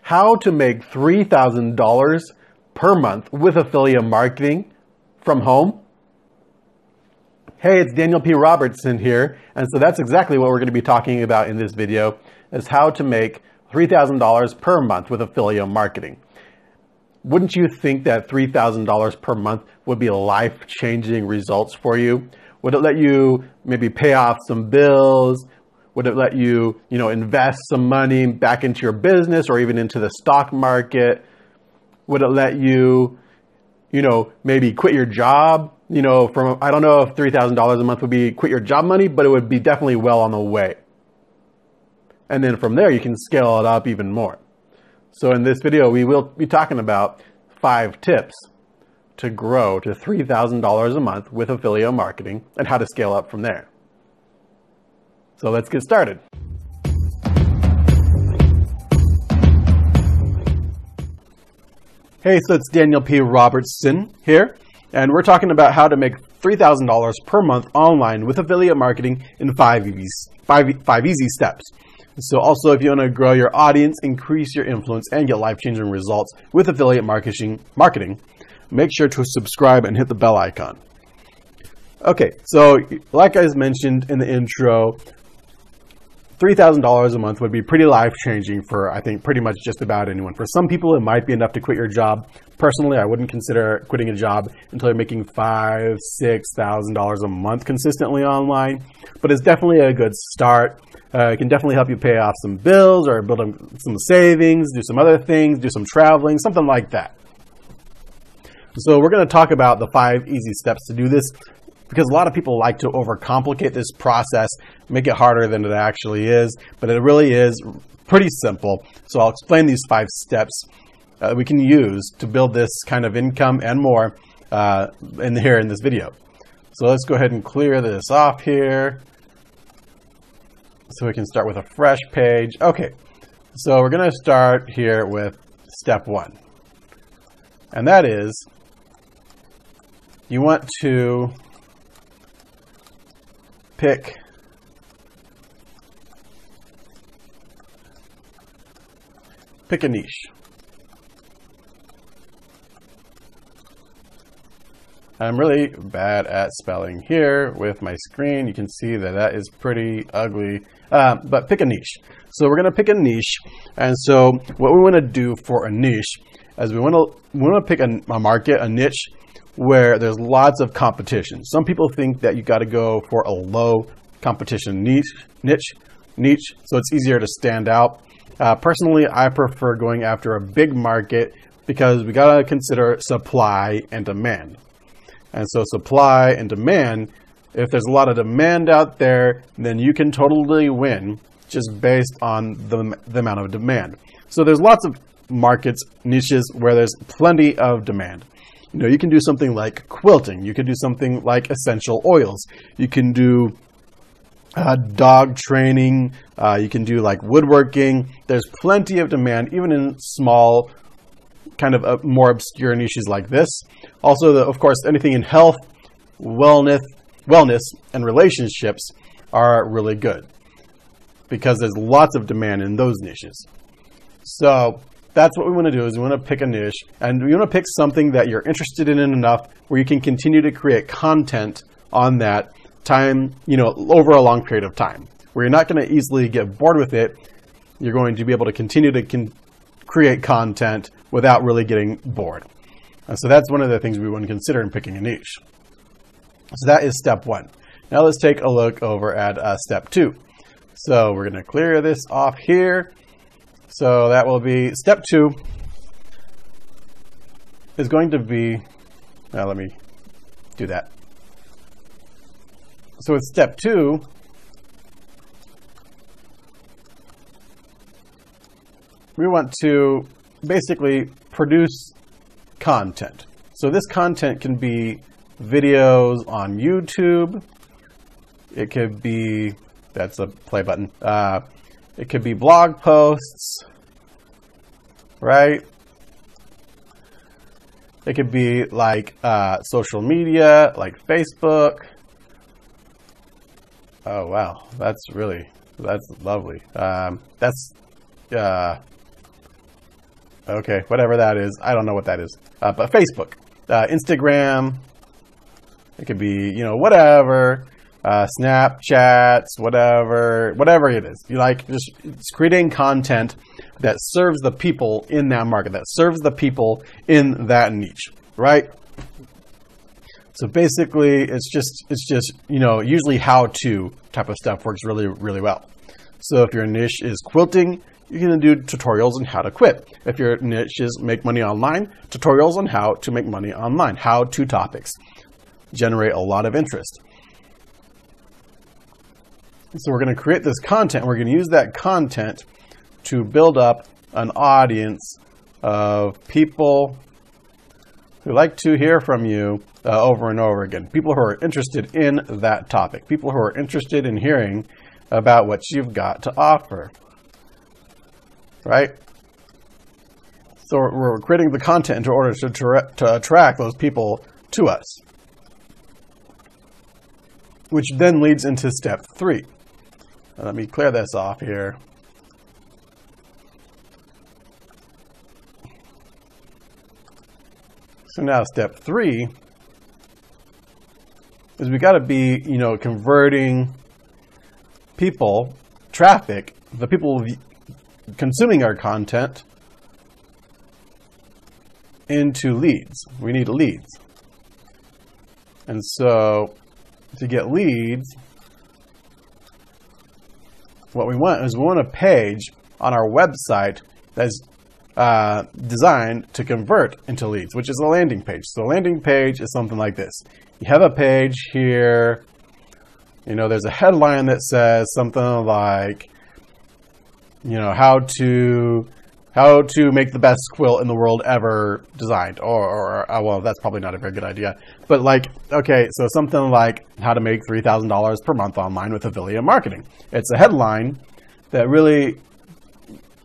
how to make $3,000 per month with affiliate marketing from home. Hey, it's Daniel P. Robertson here, and so that's exactly what we're going to be talking about in this video, is how to make $3,000 per month with affiliate marketing. Wouldn't you think that $3,000 per month would be life-changing results for you? Would it let you maybe pay off some bills? Would it let you, invest some money back into your business or even into the stock market? Would it let you, maybe quit your job? I don't know if $3,000 a month would be quit your job money, but it would be definitely well on the way. And then from there, you can scale it up even more. So in this video, we will be talking about 5 tips to grow to $3,000 a month with affiliate marketing and how to scale up from there. So let's get started. Hey, so it's Daniel P. Robertson here, and we're talking about how to make $3,000 per month online with affiliate marketing in 5 easy steps. So also, if you want to grow your audience, increase your influence, and get life-changing results with affiliate marketing, make sure to subscribe and hit the bell icon. Okay, so like I mentioned in the intro, $3,000 a month would be pretty life-changing for, I think, pretty much just about anyone. For some people, it might be enough to quit your job. Personally, I wouldn't consider quitting a job until you're making $5,000, $6,000 a month consistently online, but it's definitely a good start. It can definitely help you pay off some bills or build up some savings, do some other things, do some traveling, something like that. So we're going to talk about the 5 easy steps to do this, because a lot of people like to overcomplicate this process, make it harder than it actually is, but it really is pretty simple. So I'll explain these 5 steps we can use to build this kind of income and more in this video. So let's go ahead and clear this off here so we can start with a fresh page. Okay, so we're going to start here with step 1, and that is you want to pick a niche. I'm really bad at spelling here with my screen. You can see that is pretty ugly, but pick a niche. So we're going to pick a niche, and so what we want to do for a niche is we want to pick a market, a niche, where there's lots of competition. Some people think that you got to go for a low competition niche, so it's easier to stand out. Personally, I prefer going after a big market because we got to consider supply and demand. And so supply and demand, if there's a lot of demand out there, then you can totally win just based on the amount of demand. So there's lots of markets, niches, where there's plenty of demand. You can do something like quilting. You can do something like essential oils. You can do dog training. You can do like woodworking. There's plenty of demand, even in small, kind of more obscure niches like this. Also, of course, anything in health, wellness, and relationships are really good because there's lots of demand in those niches. So that's what we want to do, is we want to pick a niche, and we want to pick something that you're interested in enough where you can continue to create content on that time, over a long period of time, where you're not going to easily get bored with it. You're going to be able to continue to create content without really getting bored. And so that's one of the things we want to consider in picking a niche. So that is step 1. Now let's take a look over at step 2. So we're going to clear this off here. So that will be step 2 is going to be, let me do that. So with step 2, we want to basically produce content. So this content can be videos on YouTube. It could be, that's a play button. It could be blog posts, right? It could be like social media, like Facebook. Oh, wow. That's lovely. Okay, whatever that is. I don't know what that is. But Facebook, Instagram, it could be, you know, whatever, Snapchats, whatever it is. You like just creating content that serves the people in that market, that serves the people in that niche, right? So basically, it's just, you know, usually how-to type of stuff works really, really well. So if your niche is quilting, you're going to do tutorials on how to quit. If your niche is make money online, tutorials on how to make money online. How-to topics generate a lot of interest. So we're going to create this content. We're going to use that content to build up an audience of people who like to hear from you over and over again. People who are interested in that topic. People who are interested in hearing about what you've got to offer. Right? So we're creating the content in order to attract those people to us. Which then leads into step 3. Let me clear this off here. So now step 3 is we got to be, you know, converting people, traffic, the people consuming our content into leads. We need leads. And so to get leads, what we want is we want a page on our website that's designed to convert into leads, which is a landing page. So a landing page is something like this. You have a page here, you know, there's a headline that says something like, you know, how to make the best quilt in the world ever designed, or well, that's probably not a very good idea, but like, okay, so something like how to make $3,000 per month online with affiliate marketing. It's a headline that really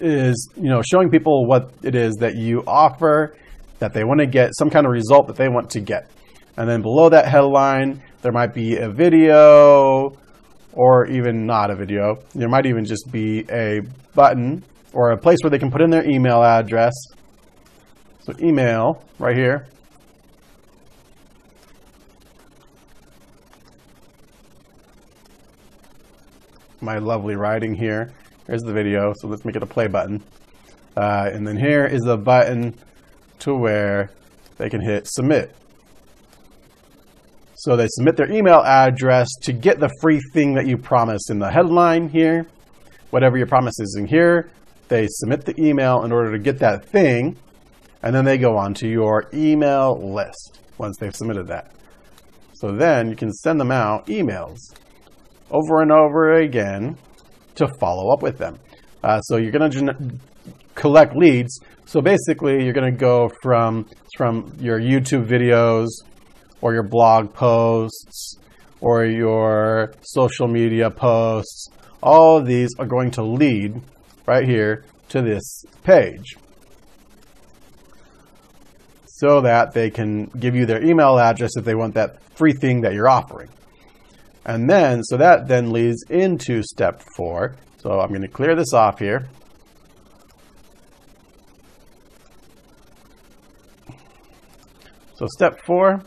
is, you know, showing people what it is that you offer, that they want to get, some kind of result that they want to get. And then below that headline, there might be a video, or even not a video. There might even just be a button or a place where they can put in their email address. So email right here. My lovely writing here. Here's the video, so let's make it a play button. And then here is the button to where they can hit submit. So they submit their email address to get the free thing that you promised in the headline here. Whatever your promise is in here, they submit the email in order to get that thing, and then they go on to your email list once they've submitted that. So then you can send them out emails over and over again to follow up with them. So you're going to collect leads. So basically, you're going to go from your YouTube videos or your blog posts or your social media posts. All of these are going to lead right here to this page so that they can give you their email address if they want that free thing that you're offering. And then, so that then leads into step 4. So I'm going to clear this off here. So step 4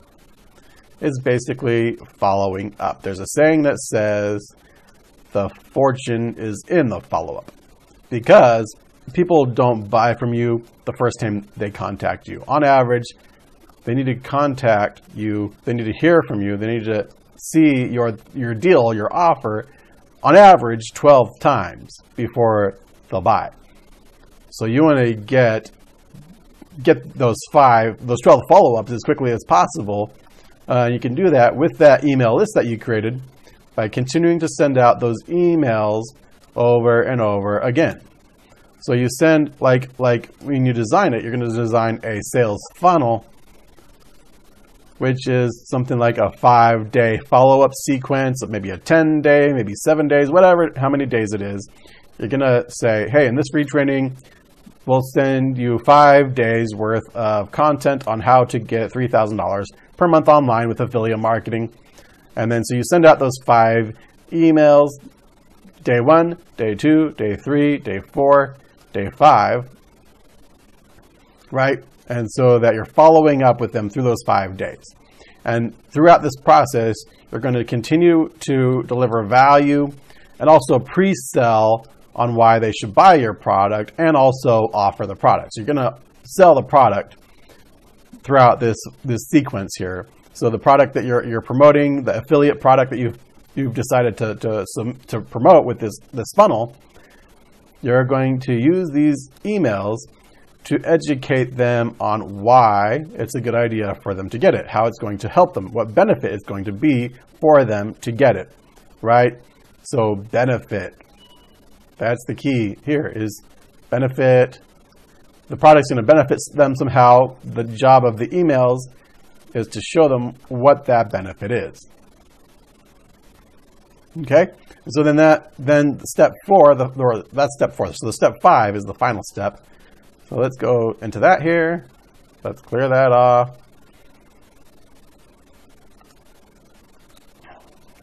is basically following up. There's a saying that says the fortune is in the follow-up, because people don't buy from you the first time they contact you. On average, they need to contact you, they need to hear from you, they need to see your deal, your offer, on average 12 times before they'll buy. So you want to get those 12 follow-ups as quickly as possible. You can do that with that email list that you created by continuing to send out those emails over and over again. So you send, like when you design it, you're going to design a sales funnel, which is something like a 5-day follow-up sequence, maybe a 10-day, maybe 7 days, whatever, how many days it is. You're going to say, hey, in this free training, we'll send you 5 days worth of content on how to get $3,000 per month online with affiliate marketing. And then so you send out those 5 emails, day 1, day 2, day 3, day 4, day 5. right? And so that you're following up with them through those 5 days. And throughout this process, you're going to continue to deliver value and also pre-sell on why they should buy your product and also offer the product. So you're going to sell the product throughout this sequence here. So the product that you're promoting, the affiliate product that you've decided to promote with this funnel, you're going to use these emails to educate them on why it's a good idea for them to get it, how it's going to help them, what benefit it's going to be for them to get it, right? So benefit, that's the key here, is benefit. The product's going to benefit them somehow. The job of the emails is to show them what that benefit is. Okay, so then step 4, that's step 4. So the step 5 is the final step. So let's go into that here. Let's clear that off.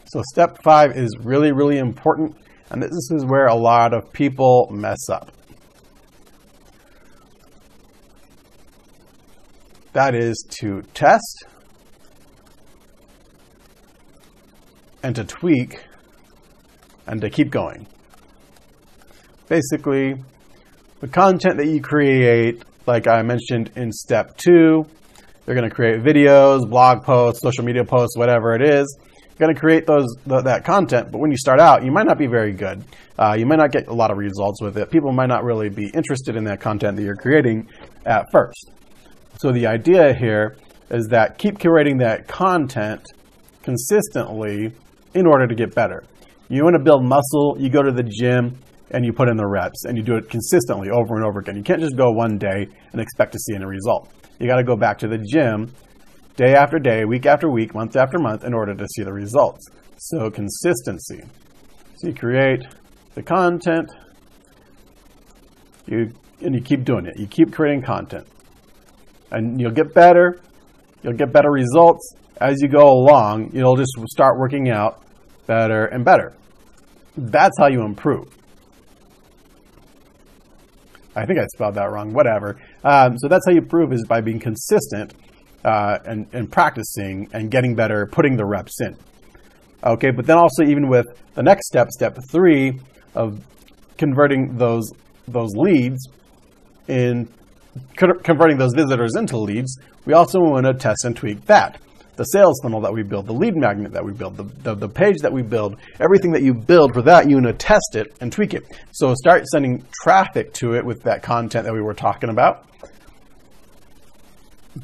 So step 5 is really, really important, and this is where a lot of people mess up. That is to test and to tweak and to keep going. Basically, the content that you create, like I mentioned in step 2, you're going to create videos, blog posts, social media posts, whatever it is. You're going to create that content, but when you start out, you might not be very good. You might not get a lot of results with it. People might not really be interested in that content that you're creating at first. So the idea here is that keep curating that content consistently in order to get better. You want to build muscle, you go to the gym, and you put in the reps, and you do it consistently over and over again. You can't just go one day and expect to see any result. You got to go back to the gym day after day, week after week, month after month in order to see the results. So consistency. So you create the content, and you keep doing it. You keep creating content. And you'll get better. You'll get better results as you go along. You'll just start working out better and better. That's how you improve. I think I spelled that wrong, whatever. So that's how you improve, is by being consistent and practicing and getting better, putting the reps in. Okay, but then also even with the next step, step 3 of converting those leads converting those visitors into leads, we also want to test and tweak that. The sales funnel that we build, the lead magnet that we build, the page that we build, everything that you build for that, you want to test it and tweak it. So start sending traffic to it with that content that we were talking about.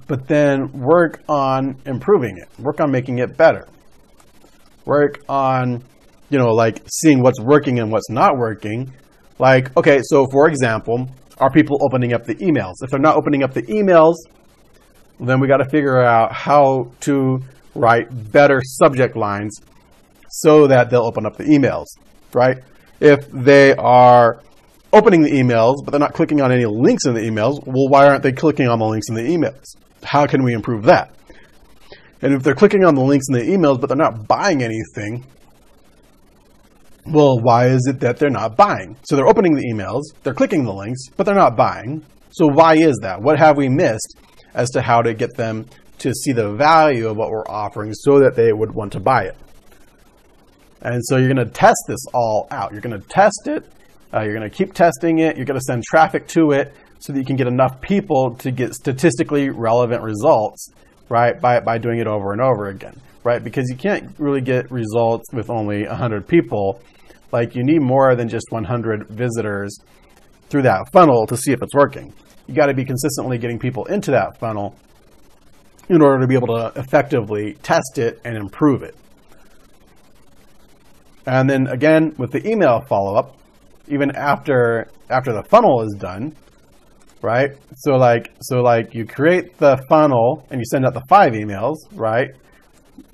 But then work on improving it. Work on making it better. Work on, like seeing what's working and what's not working. Like, okay, so for example, are people opening up the emails? If they're not opening up the emails, then we got to figure out how to write better subject lines so that they'll open up the emails, right? If they are opening the emails, but they're not clicking on any links in the emails, well, why aren't they clicking on the links in the emails? How can we improve that? And if they're clicking on the links in the emails, but they're not buying anything, well, why is it that they're not buying? So they're opening the emails, they're clicking the links, but they're not buying. So why is that? What have we missed as to how to get them to see the value of what we're offering so that they would want to buy it? And so you're going to test this all out. You're going to test it. You're going to keep testing it. You're going to send traffic to it so that you can get enough people to get statistically relevant results, right, by doing it over and over again, right? Because you can't really get results with only 100 people. Like, you need more than just 100 visitors through that funnel to see if it's working. You got to be consistently getting people into that funnel in order to be able to effectively test it and improve it. And then again, with the email follow-up, even after the funnel is done, right? So like you create the funnel and you send out the 5 emails, right?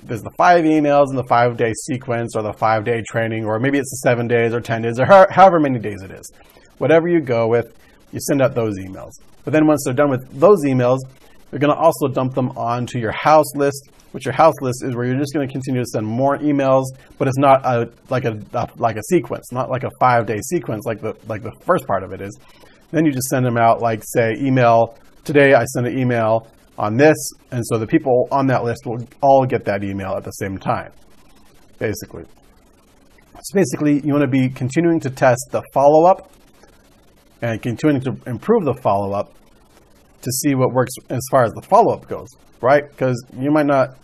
There's the 5 emails in the 5-day sequence, or the 5-day training, or maybe it's the 7 days or 10 days, or however many days it is. Whatever you go with, you send out those emails. But then once they're done with those emails, you're going to also dump them onto your house list, which your house list is where you're just going to continue to send more emails, but it's not like a sequence, not like a 5-day sequence like the first part of it is. Then you just send them out, like, say, email today I sent an email on this, and so the people on that list will all get that email at the same time, basically. So basically, you want to be continuing to test the follow-up and continuing to improve the follow-up to see what works as far as the follow-up goes, right? Because you might not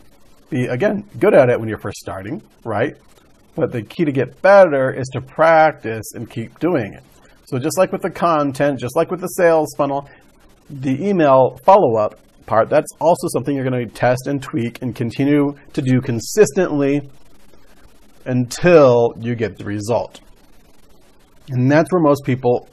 be, again, good at it when you're first starting, right? But the key to get better is to practice and keep doing it. So just like with the content, just like with the sales funnel, the email follow-up part, that's also something you're going to test and tweak and continue to do consistently until you get the result. And that's where most people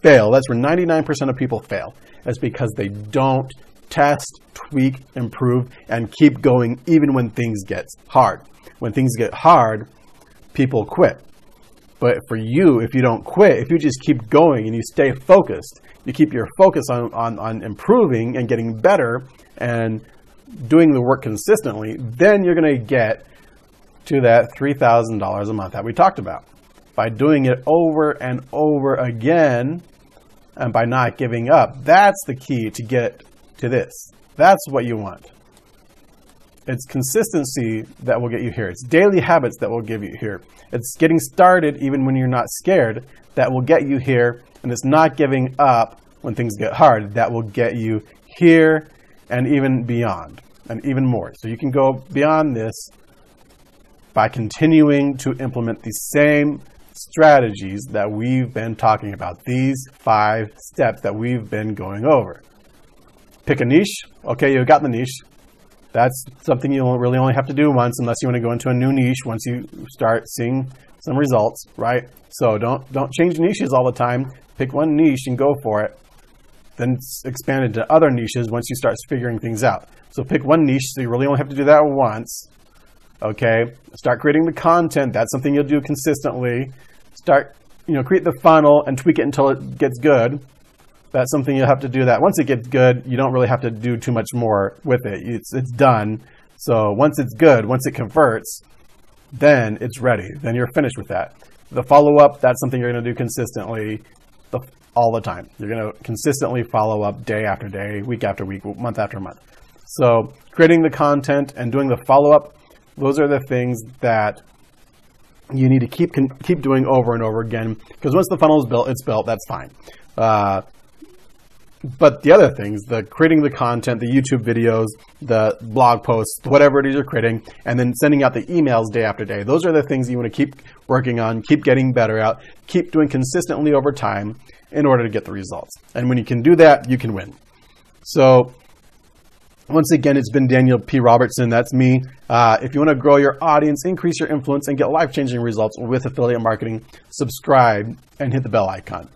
fail. That's where 99% of people fail. That's because they don't test, tweak, improve, and keep going even when things get hard. When things get hard, people quit. But for you, if you don't quit, if you just keep going and you stay focused, you keep your focus on improving and getting better and doing the work consistently, then you're going to get to that $3,000 a month that we talked about. By doing it over and over again and by not giving up, that's the key to get to this. That's what you want. It's consistency that will get you here. It's daily habits that will give you here. It's getting started even when you're not scared that will get you here. And it's not giving up when things get hard that will get you here and even beyond and even more. So you can go beyond this by continuing to implement the same strategies that we've been talking about, these 5 steps that we've been going over. Pick a niche. Okay, you got the niche. That's something you'll really only have to do once unless you want to go into a new niche once you start seeing some results, right? So don't change niches all the time. Pick one niche and go for it. Then expand into other niches once you start figuring things out. So pick one niche, so you really only have to do that once. Okay, start creating the content. That's something you'll do consistently. Start, create the funnel and tweak it until it gets good. That's something you'll have to do that. Once it gets good, you don't really have to do too much more with it. It's done. So once it's good, once it converts, then it's ready. Then you're finished with that. The follow-up, that's something you're going to do consistently all the time. You're going to consistently follow up day after day, week after week, month after month. So creating the content and doing the follow-up, those are the things that you need to keep doing over and over again. Because once the funnel is built, it's built. That's fine. But the other things, the creating the content, the YouTube videos, the blog posts, whatever it is you're creating, and then sending out the emails day after day, those are the things you want to keep working on, keep getting better at, keep doing consistently over time in order to get the results. And when you can do that, you can win. So once again, it's been Daniel P. Robertson. That's me. If you want to grow your audience, increase your influence, and get life-changing results with affiliate marketing, subscribe and hit the bell icon.